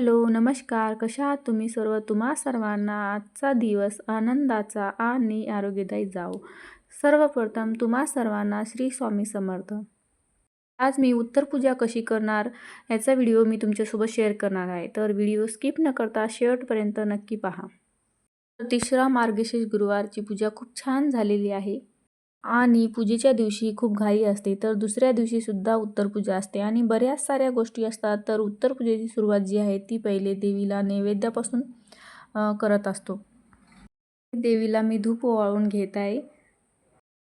Hello, नमस्कार. कशा आहात तुम्ही सर्व? तुम्हा सर्वांना आजचा दिवस आनंदाचा आणि आरोग्यदायी जावो. सर्वप्रथम तुम्हा सर्वांना श्री स्वामी समर्थ. आज मी उत्तर पूजा कशी करणार याचा व्हिडिओ मी तुमच्यासोबत शेअर करणार आहे. तर व्हिडिओ स्किप न करता शेवटपर्यंत नक्की पहा. तिसरा मार्गशीर्ष गुरुवारची पूजा खूप छान झालेली आहे. आणि पूजेच्या दिवशी खूप घाई असते, तर दुसऱ्या दिवशी सुद्धा उत्तर पूजा असते आणि बऱ्याच साऱ्या गोष्टी असतात. तर उत्तर पूजेची सुरुवात जी आहे ती पहिले देवीला नैवेद्यापासून करत असतो. देवीला मी धूप ओवाळून घेत आहे.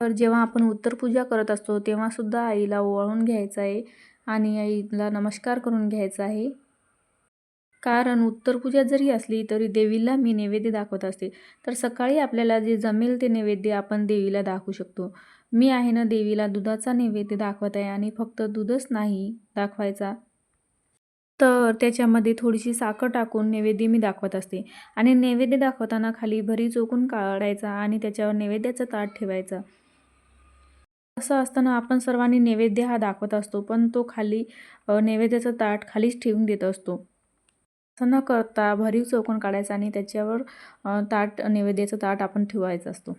तर जेव्हा आपण उत्तर पूजा करत असतो तेव्हा सुद्धा आईला ओवाळून घ्यायचं आहे आणि आईला नमस्कार करून घ्यायचा आहे. कारण उत्तर पूजा जरी असली तरी देवीला मी नैवेद्य दाखवत असते. तर सकाळी आपल्याला जे जमेल ते नैवेद्य आपण देवीला दाखवू शकतो. मी आहे ना देवीला दुधाचा नैवेद्य दाखवत आहे आणि फक्त दूधच नाही दाखवायचा, तर त्याच्यामध्ये थोडीशी साखर टाकून नैवेद्य मी दाखवत असते. आणि नैवेद्य दाखवताना खाली भरी चोखून काढायचा आणि त्याच्यावर नैवेद्याचं ताट ठेवायचं. असं असताना आपण सर्वांनी नैवेद्य हा दाखवत असतो, पण तो खाली नैवेद्याचं ताट खालीच ठेवून देत असतो. असं न करता भरीव चौकोन काढायचा आणि त्याच्यावर नैवेद्याचं ताट आपण ठेवायचं असतो.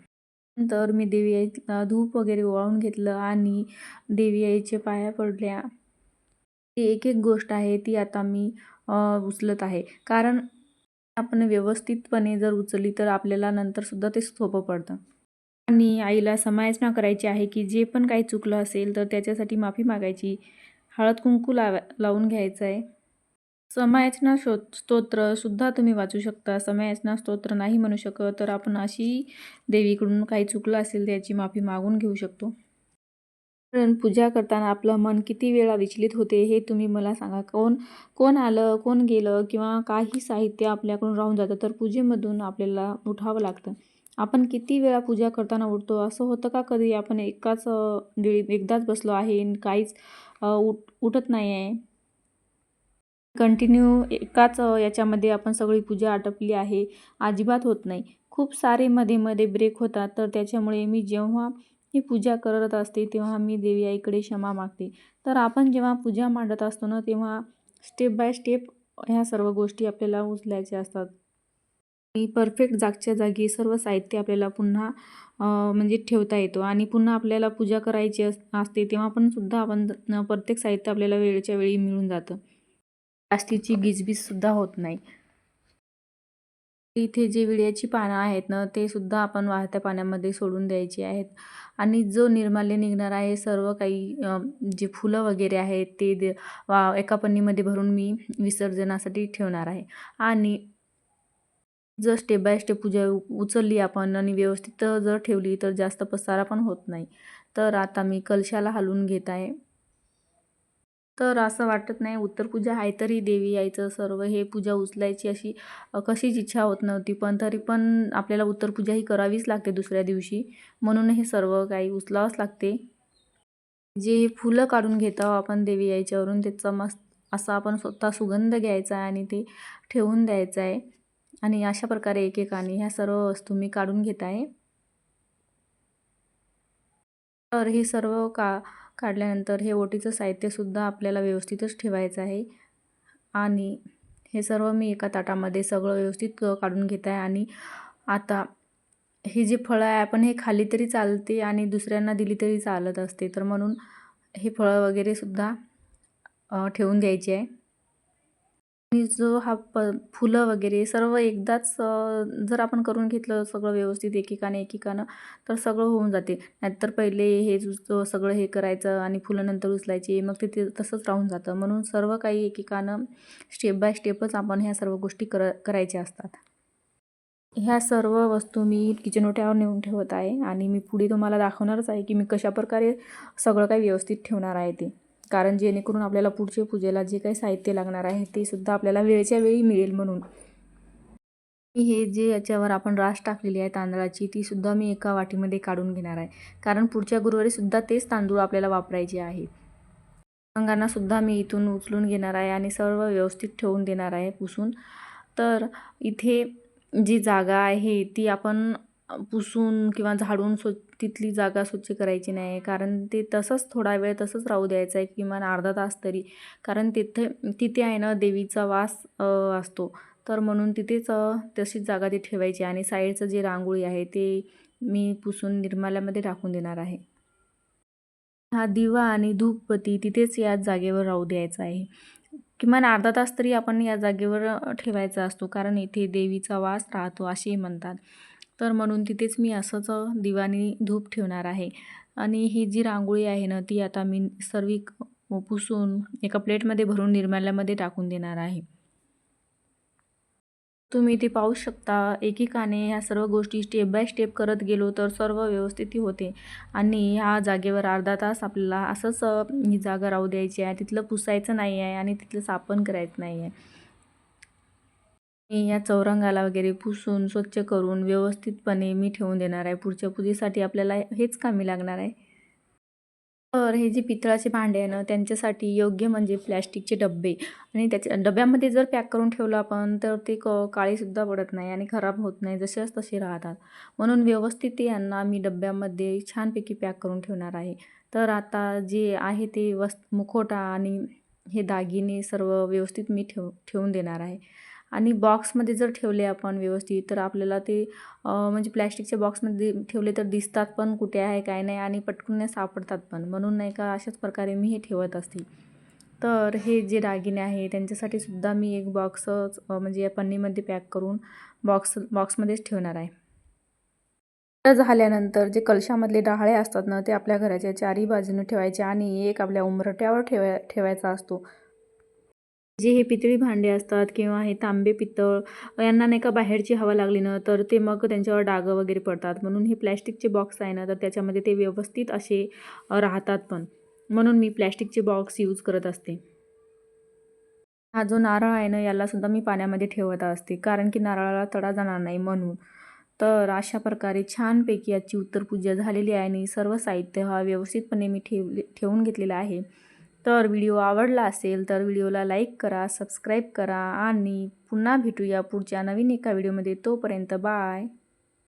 नंतर मी देवी आईला धूप वगैरे ओवाळून घेतलं आणि देवी आईच्या पाया पडल्या. ती एक एक गोष्ट आहे ती आता मी उचलत आहे. कारण आपण व्यवस्थितपणे जर उचलली तर आपल्याला नंतरसुद्धा ते सोपं पडतं. आणि आईला समायचना करायची आहे की जे पण काही चुकलं असेल तर त्याच्यासाठी माफी मागायची. हळद कुंकू लावून घ्यायचं आहे. समयाचना स्तोत्र सुद्धा तुम्ही वाचू शकता. समयाचना स्तोत्र नाही म्हणू शकत तर आपण अशी देवीकडून काही चुकलं असेल त्याची माफी मागून घेऊ शकतो. कारण पूजा करताना आपलं मन किती वेळा विचलित होते हे तुम्ही मला सांगा. कोण कोण आलं, कोण गेलं किंवा काही साहित्य आपल्याकडून राहून जातं तर पूजेमधून आपल्याला उठावं लागतं. आपण किती वेळा पूजा करताना उठतो. असं होतं का कधी आपण एकाच वेळी एकदाच बसलो आहे आणि काहीच उठत नाही आहे. कंटिन्यू एकाच याच्यामध्ये आपण सगळी पूजा आटपली आहे, अजिबात होत नाही. खूप सारे मध्ये-मध्ये ब्रेक होतात. तर त्याच्यामुळे मी जेव्हा ही पूजा करत असते तेव्हा मी देवी आईकडे क्षमा मागते. तर आपण जेव्हा पूजा मांडत असतो ना तेव्हा स्टेप बाय स्टेप ह्या सर्व गोष्टी आपल्याला उचलायच्या असतात. आणि परफेक्ट जागच्या जागी सर्व साहित्य आपल्याला पुन्हा म्हणजे ठेवता येतो आणि पुन्हा आपल्याला पूजा करायची असते तेव्हा पण सुद्धा आपण प्रत्येक साहित्य आपल्याला वेळच्या वेळी मिळून जातं. जास्तीची गिजबीजसुद्धा होत नाही. इथे जे विड्याची पानं आहेत ना ते सुद्धा आपण वाहत्या पाण्यामध्ये सोडून द्यायची आहेत आणि जो निर्माल्य निघणार आहे सर्व काही जे फुलं वगैरे आहेत ते एका पन्नीमध्ये भरून मी विसर्जनासाठी ठेवणार आहे. आणि जर स्टेप बाय स्टेप पूजा उचलली आपण आणि व्यवस्थित जर ठेवली तर जास्त पसारा पण होत नाही. तर आता मी कलशाला हलवून घेत आहे. तर असं वाटत नाही उत्तर पूजा आहे तरी देवी आईचं सर्व हे पूजा उचलायची अशी कशीच इच्छा होत नव्हती. पण तरी पण आपल्याला उत्तर पूजा ही करावीच लागते दुसऱ्या दिवशी. म्हणून हे सर्व काही उचलावंच लागते. जे फुलं काढून घेतो आपण देवी आईच्यावरून त्याचा मस्त असा आपण स्वतः सुगंध घ्यायचा आहे आणि ते ठेवून द्यायचं आहे. आणि अशा प्रकारे एकेकाने ह्या सर्व वस्तू मी काढून घेत आहे. तर हे सर्व काढल्यानंतर हे ओटीचं साहित्यसुद्धा आपल्याला व्यवस्थितच ठेवायचं आहे. आणि हे सर्व मी एका ताटामध्ये सगळं व्यवस्थित काढून घेत आहे. आणि आता हे जे फळं आहे आपण हे खाल्ली तरी चालते आणि दुसऱ्यांना दिली तरी चालत असते. तर म्हणून हे फळं वगैरे सुद्धा ठेवून द्यायची आहे. आणि जो हा फुलं वगैरे सर्व एकदाच जर आपण करून घेतलं सगळं व्यवस्थित एकेकानं तर सगळं होऊन जाते. नाहीतर पहिले हे सगळं हे करायचं आणि फुलं नंतर उचलायची मग ते तसंच राहून जातं. म्हणून सर्व काही एकेकानं स्टेप बाय स्टेपच आपण ह्या सर्व गोष्टी करायच्या असतात. ह्या सर्व वस्तू मी किचन ओट्यावर नेऊन ठेवत आहे आणि मी पुढे तुम्हाला दाखवणारच आहे की मी कशाप्रकारे सगळं काही व्यवस्थित ठेवणार आहे ते. कारण जेणेकरून आपल्याला पुढच्या पूजेला जे काही साहित्य लागणार आहे ते सुद्धा आपल्याला वेळच्या वेळी मिळेल म्हणून. हे जे याच्यावर आपण रास टाकलेली आहे तांदळाची ती सुद्धा मी एका वाटीमध्ये काढून घेणार आहे. कारण पुढच्या गुरुवारी सुद्धा तेच तांदूळ आपल्याला वापरायचे आहे. अंगांना सुद्धा मी इथून उचलून घेणार आहे आणि सर्व व्यवस्थित ठेवून देणार आहे पुसून. तर इथे जी जागा आहे ती आपण पुसून किंवा झाडून तिथली जागा स्वच्छ करायची नाही, कारण ते तसंच थोडा वेळ तसंच राहू द्यायचं आहे, किमान अर्धा तास तरी. कारण तिथे आहे ना देवीचा वास असतो. तर म्हणून तिथेच तशीच जागा ती ठेवायची आणि साईडचं जे रांगोळी आहे ते मी पुसून निर्माल्यामध्ये टाकून देणार आहे. हा दिवा आणि धूपबत्ती तिथेच याच जागेवर राहू द्यायचा आहे. किमान अर्धा तास तरी आपण या जागेवर ठेवायचा असतो, कारण इथे देवीचा वास राहतो असेही म्हणतात. तर म्हणून तिथेच मी असंच दिवा आणि धूप ठेवणार आहे. आणि ही जी रांगोळी आहे ना, ती आता मी पुसून एका प्लेटमध्ये भरून निर्माल्यामध्ये टाकून देणार आहे. तुम्ही ते पाहू शकता, एकेकाने ह्या सर्व गोष्टी स्टेप बाय स्टेप करत गेलो तर सर्व व्यवस्थित होते. आणि ह्या जागेवर अर्धा तास आपल्याला असंच ही जागा राहू द्यायची आहे. तिथलं पुसायचं नाही आहे आणि तिथलं साफण करायचं नाही आहे. मी या चौरंगाला वगैरे पुसून स्वच्छ करून व्यवस्थितपणे मी ठेवून देणार आहे. पुढच्या पूजेसाठी आपल्याला हेच कामी लागणार आहे. तर हे जे पितळाचे भांडे आहे ना, त्यांच्यासाठी योग्य म्हणजे प्लॅस्टिकचे डब्बे आणि त्याच्या डब्यामध्ये जर पॅक करून ठेवलं आपण तर ते काळीसुद्धा पडत नाही आणि खराब होत नाही, जसेच तसे राहतात. म्हणून व्यवस्थित ते यांना मी डब्यामध्ये छानपैकी पॅक करून ठेवणार आहे. तर आता जे आहे ते मुखवटा आणि हे दागिने सर्व व्यवस्थित मी ठेवून देणार आहे. आणि बॉक्समध्ये जर ठेवले आपण व्यवस्थित तर आपल्याला ते म्हणजे प्लॅस्टिकच्या बॉक्समध्ये ठेवले तर दिसतात पण कुठे आहे काय नाही आणि पटकन नाही सापडतात पण. म्हणून नाही का अशाच प्रकारे मी हे ठेवत असते. तर हे जे दागिने आहे त्यांच्यासाठी सुद्धा मी एक बॉक्सच म्हणजे या पन्नीमध्ये पॅक करून बॉक्समध्येच ठेवणार आहे. झाल्यानंतर जे कलशामधले डहाळे असतात ना, ते आपल्या घराच्या चारी बाजूने ठेवायचे आणि एक आपल्या उंबरठ्यावर ठेवायचा असतो. जे हे पितळी भांडे असतात किंवा हे तांबे पितळ यांना नाही का बाहेरची हवा लागली ना तर ते मग त्यांच्यावर डाग वगैरे पडतात. म्हणून हे प्लॅस्टिकचे बॉक्स आहे ना तर त्याच्यामध्ये ते व्यवस्थित असे राहतात पण. म्हणून मी प्लॅस्टिकचे बॉक्स यूज करत असते. हा जो नारळ आहे ना याला सुद्धा मी पाण्यामध्ये ठेवत असते, कारण की नारळाला तडा जाणार नाही म्हणून. तर अशा प्रकारे छानपैकी याची उत्तरपूजा झालेली आहे आणि सर्व साहित्य हा व्यवस्थितपणे मी ठेवून घेतलेला आहे. तर व्हिडिओ आवडला असेल तर व्हिडिओला लाईक करा, सबस्क्राईब करा आणि पुन्हा भेटूया पुढच्या नवीन एका व्हिडिओमध्ये. तोपर्यंत बाय.